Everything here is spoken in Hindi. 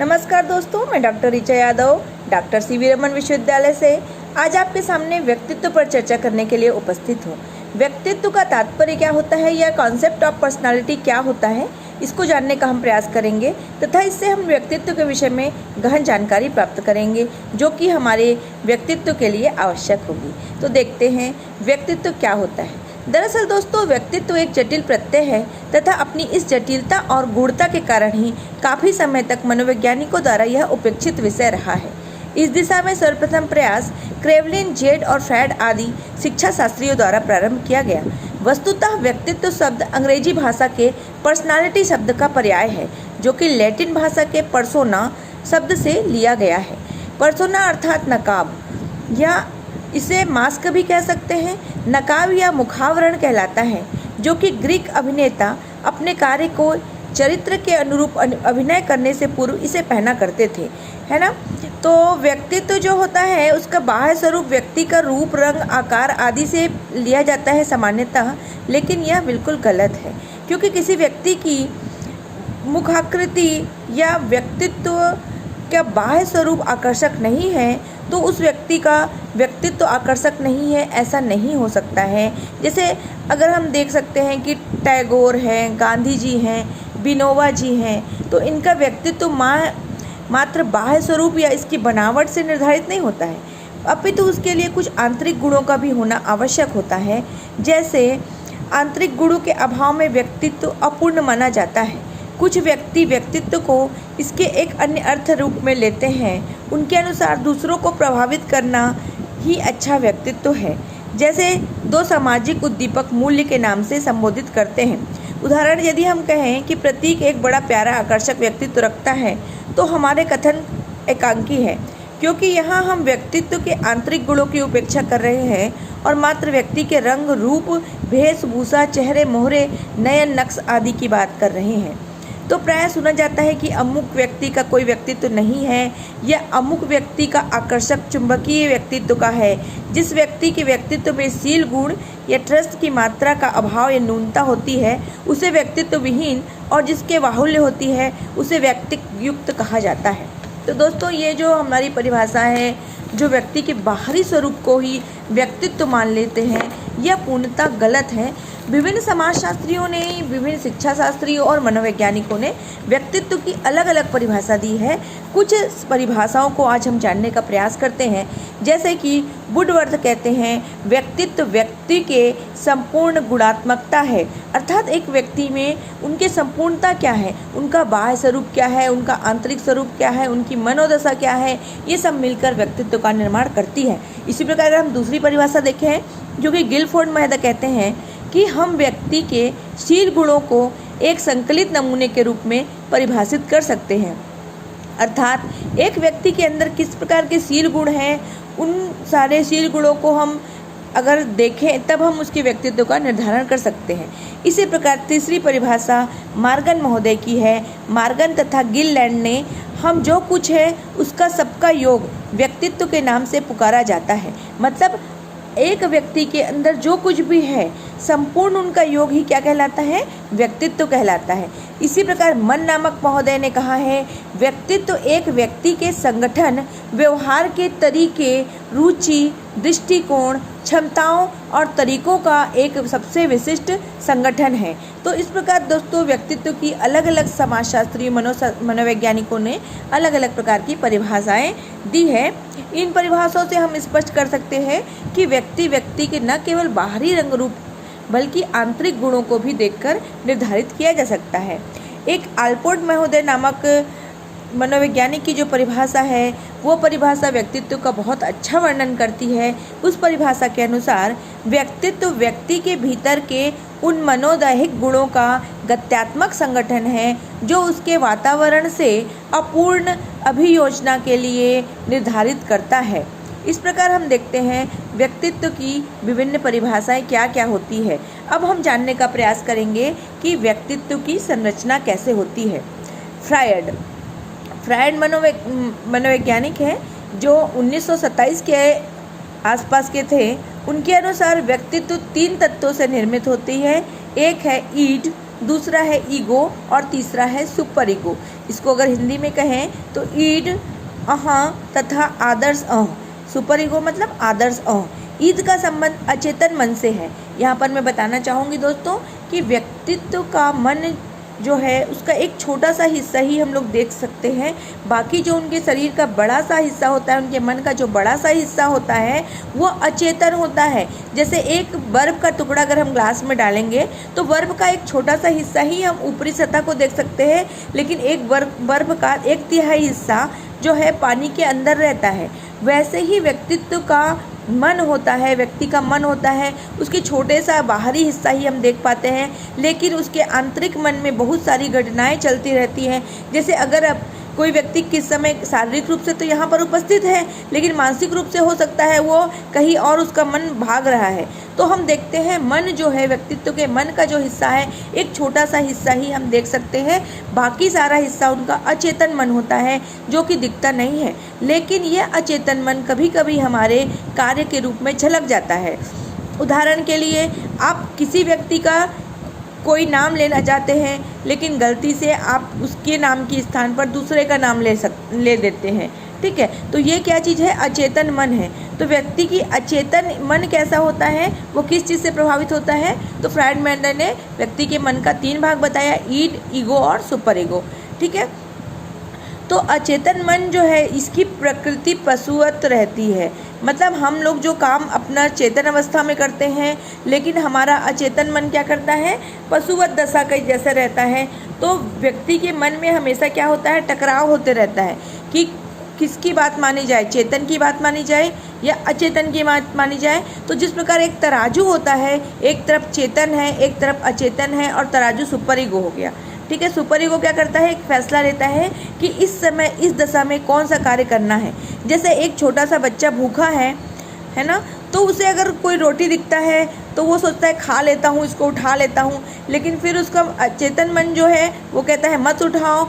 नमस्कार दोस्तों, मैं doctor Richa Yadav doctor CV Raman विश्वविद्यालय से आज आपके सामने व्यक्तित्व पर चर्चा करने के लिए उपस्थित हूँ। व्यक्तित्व का तात्पर्य क्या होता है या कॉन्सेप्ट ऑफ पर्सनालिटी क्या होता है, इसको जानने का हम प्रयास करेंगे तथा इससे हम व्यक्तित्व के विषय में गहन जानकारी प्राप्त करेंगे जो कि हमारे व्यक्तित्व के लिए आवश्यक होगी। तो देखते हैं व्यक्तित्व क्या होता है। दरअसल दोस्तों, व्यक्तित्व एक जटिल प्रत्यय है तथा अपनी इस जटिलता और गूढ़ता के कारण ही काफ़ी समय तक मनोवैज्ञानिकों द्वारा यह उपेक्षित विषय रहा है। इस दिशा में सर्वप्रथम प्रयास क्रेवलिन, जेड और फ्रैड आदि शिक्षा शास्त्रियों द्वारा प्रारंभ किया गया। वस्तुतः व्यक्तित्व शब्द अंग्रेजी भाषा के पर्सनालिटी शब्द का पर्याय है जो कि लैटिन भाषा के पर्सोना शब्द से लिया गया है। पर्सोना अर्थात नकाब या इसे मास्क भी कह सकते हैं। नकाब या मुखावरण कहलाता है जो कि ग्रीक अभिनेता अपने कार्य को चरित्र के अनुरूप अभिनय करने से पूर्व इसे पहना करते थे, है ना। तो व्यक्तित्व जो होता है उसका बाह्य स्वरूप व्यक्ति का रूप, रंग, आकार आदि से लिया जाता है सामान्यतः, लेकिन यह बिल्कुल गलत है क्योंकि किसी व्यक्ति की मुखाकृति या व्यक्तित्व का बाह्य स्वरूप आकर्षक नहीं है तो उस व्यक्ति का व्यक्तित्व आकर्षक नहीं है, ऐसा नहीं हो सकता है। जैसे अगर हम देख सकते हैं कि टैगोर हैं, गांधी जी हैं, विनोबा जी हैं, तो इनका व्यक्तित्व मात्र बाह्य स्वरूप या इसकी बनावट से निर्धारित नहीं होता है, अपितु उसके लिए कुछ आंतरिक गुणों का भी होना आवश्यक होता है। जैसे आंतरिक गुणों के अभाव में व्यक्तित्व अपूर्ण माना जाता है। कुछ व्यक्ति व्यक्तित्व को इसके एक अन्य अर्थ रूप में लेते हैं। उनके अनुसार दूसरों को प्रभावित करना ही अच्छा व्यक्तित्व है, जैसे दो सामाजिक उद्दीपक मूल्य के नाम से संबोधित करते हैं। उदाहरण, यदि हम कहें कि प्रतीक एक बड़ा प्यारा आकर्षक व्यक्तित्व रखता है तो हमारे कथन एकांकी है क्योंकि यहाँ हम व्यक्तित्व के आंतरिक गुणों की उपेक्षा कर रहे हैं और मात्र व्यक्ति के रंग, रूप, वेशभूषा, चेहरे मोहरे, नयन, नक्श आदि की बात कर रहे हैं। तो प्रायः सुना जाता है कि अमुक व्यक्ति का कोई व्यक्तित्व नहीं है या अमुक व्यक्ति का आकर्षक चुंबकीय व्यक्तित्व का है। जिस व्यक्ति के व्यक्तित्व में शील गुण या ट्रस्ट की मात्रा का अभाव या न्यूनता होती है उसे व्यक्तित्व विहीन और जिसके बाहुल्य होती है उसे व्यक्तित्व युक्त कहा जाता है। तो दोस्तों, ये जो हमारी परिभाषा है, जो व्यक्ति के बाहरी स्वरूप को ही व्यक्तित्व मान लेते हैं, यह पूर्णतः गलत है। विभिन्न समाजशास्त्रियों ने, विभिन्न शिक्षा शास्त्रियों और मनोवैज्ञानिकों ने व्यक्तित्व की अलग अलग परिभाषा दी है। कुछ परिभाषाओं को आज हम जानने का प्रयास करते हैं। जैसे कि वुडवर्थ कहते हैं, व्यक्तित्व व्यक्ति के संपूर्ण गुणात्मकता है, अर्थात एक व्यक्ति में उनके संपूर्णता क्या है, उनका बाह्य स्वरूप क्या है, उनका आंतरिक स्वरूप क्या है, उनकी मनोदशा क्या है, ये सब मिलकर व्यक्तित्व का निर्माण करती है। इसी प्रकार अगर हम दूसरी परिभाषा देखें जो कि गिलफोर्ड महोदय कहते हैं कि हम व्यक्ति के शील गुणों को एक संकलित नमूने के रूप में परिभाषित कर सकते हैं, अर्थात एक व्यक्ति के अंदर किस प्रकार के शील गुण हैं, उन सारे शील गुणों को हम अगर देखें तब हम उसके व्यक्तित्व का निर्धारण कर सकते हैं। इसी प्रकार तीसरी परिभाषा मार्गन महोदय की है। मार्गन तथा गिललैंड ने हम जो कुछ है उसका सबका योग व्यक्तित्व के नाम से पुकारा जाता है। मतलब एक व्यक्ति के अंदर जो कुछ भी है संपूर्ण उनका योग ही क्या कहलाता है, व्यक्तित्व कहलाता है। इसी प्रकार मन नामक महोदय ने कहा है, व्यक्तित्व एक व्यक्ति के संगठन, व्यवहार के तरीके, रुचि, दृष्टिकोण, क्षमताओं और तरीकों का एक सबसे विशिष्ट संगठन है। तो इस प्रकार दोस्तों, व्यक्तित्व की अलग अलग समाजशास्त्री, मनोवैज्ञानिकों ने अलग अलग प्रकार की परिभाषाएं दी है। इन परिभाषाओं से हम स्पष्ट कर सकते हैं कि व्यक्ति के न केवल बाहरी रंग रूप बल्कि आंतरिक गुणों को भी देखकर निर्धारित किया जा सकता है। एक आल्पोर्ट महोदय नामक मनोवैज्ञानिक की जो परिभाषा है वो परिभाषा व्यक्तित्व का बहुत अच्छा वर्णन करती है। उस परिभाषा के अनुसार व्यक्तित्व व्यक्ति के भीतर के उन मनोदैहिक गुणों का गत्यात्मक संगठन है जो उसके वातावरण से अपूर्ण अभियोजना के लिए निर्धारित करता है। इस प्रकार हम देखते हैं व्यक्तित्व की विभिन्न परिभाषाएं क्या क्या होती है। अब हम जानने का प्रयास करेंगे कि व्यक्तित्व की संरचना कैसे होती है। फ्रायड मनोवैज्ञानिक हैं जो 1927 के आसपास के थे। उनके अनुसार व्यक्तित्व 3 तत्वों से निर्मित होती है। एक है ईड, दूसरा है ईगो और तीसरा है सुपर ईगो। इसको अगर हिंदी में कहें तो ईड, अहं तथा आदर्श अहं। सुपर ईगो मतलब आदर्श अहं। ईद का संबंध अचेतन मन से है। यहाँ पर मैं बताना चाहूँगी दोस्तों कि व्यक्तित्व का मन जो है उसका एक छोटा सा हिस्सा ही हम लोग देख सकते हैं। बाकी जो उनके शरीर का बड़ा सा हिस्सा होता है, उनके मन का जो बड़ा सा हिस्सा होता है वो अचेतन होता है। जैसे एक बर्फ़ का टुकड़ा अगर हम ग्लास में डालेंगे तो बर्फ़ का एक छोटा सा हिस्सा ही हम ऊपरी सतह को देख सकते हैं, लेकिन एक बर्फ़ का 1/3 हिस्सा जो है पानी के अंदर रहता है। वैसे ही व्यक्तित्व का मन होता है, व्यक्ति का मन होता है, उसके छोटे सा बाहरी हिस्सा ही हम देख पाते हैं, लेकिन उसके आंतरिक मन में बहुत सारी घटनाएं चलती रहती हैं। जैसे अगर अब कोई व्यक्ति किस समय शारीरिक रूप से तो यहाँ पर उपस्थित है, लेकिन मानसिक रूप से हो सकता है वो कहीं और उसका मन भाग रहा है। तो हम देखते हैं मन जो है, व्यक्तित्व के मन का जो हिस्सा है, एक छोटा सा हिस्सा ही हम देख सकते हैं। बाकी सारा हिस्सा उनका अचेतन मन होता है जो कि दिखता नहीं है, लेकिन यह अचेतन मन कभी कभी हमारे कार्य के रूप में झलक जाता है। उदाहरण के लिए आप किसी व्यक्ति का कोई नाम लेना चाहते हैं, लेकिन गलती से आप उसके नाम के स्थान पर दूसरे का नाम ले देते हैं, ठीक है। तो ये क्या चीज़ है? अचेतन मन है। तो व्यक्ति की अचेतन मन कैसा होता है, वो किस चीज़ से प्रभावित होता है? तो फ्रायड मैंडल ने व्यक्ति के मन का 3 भाग बताया, ईड, ईगो और सुपर ईगो, ठीक है। तो अचेतन मन जो है इसकी प्रकृति पशुवत रहती है। मतलब हम लोग जो काम अपना चेतन अवस्था में करते हैं, लेकिन हमारा अचेतन मन क्या करता है? पशुवत दशा का जैसा रहता है। तो व्यक्ति के मन में हमेशा क्या होता है? टकराव होते रहता है कि किसकी बात मानी जाए, चेतन की बात मानी जाए या अचेतन की बात मानी जाए। तो जिस प्रकार एक तराजू होता है, एक तरफ चेतन है, एक तरफ अचेतन है, और तराजू सुपर ईगो हो गया, ठीक है। सुपर ईगो क्या करता है? एक फैसला लेता है कि इस समय इस दशा में कौन सा कार्य करना है। जैसे एक छोटा सा बच्चा भूखा है ना, तो उसे अगर कोई रोटी दिखता है तो वो सोचता है खा लेता हूँ, इसको उठा लेता हूँ, लेकिन फिर उसका अचेतन मन जो है वो कहता है मत उठाओ,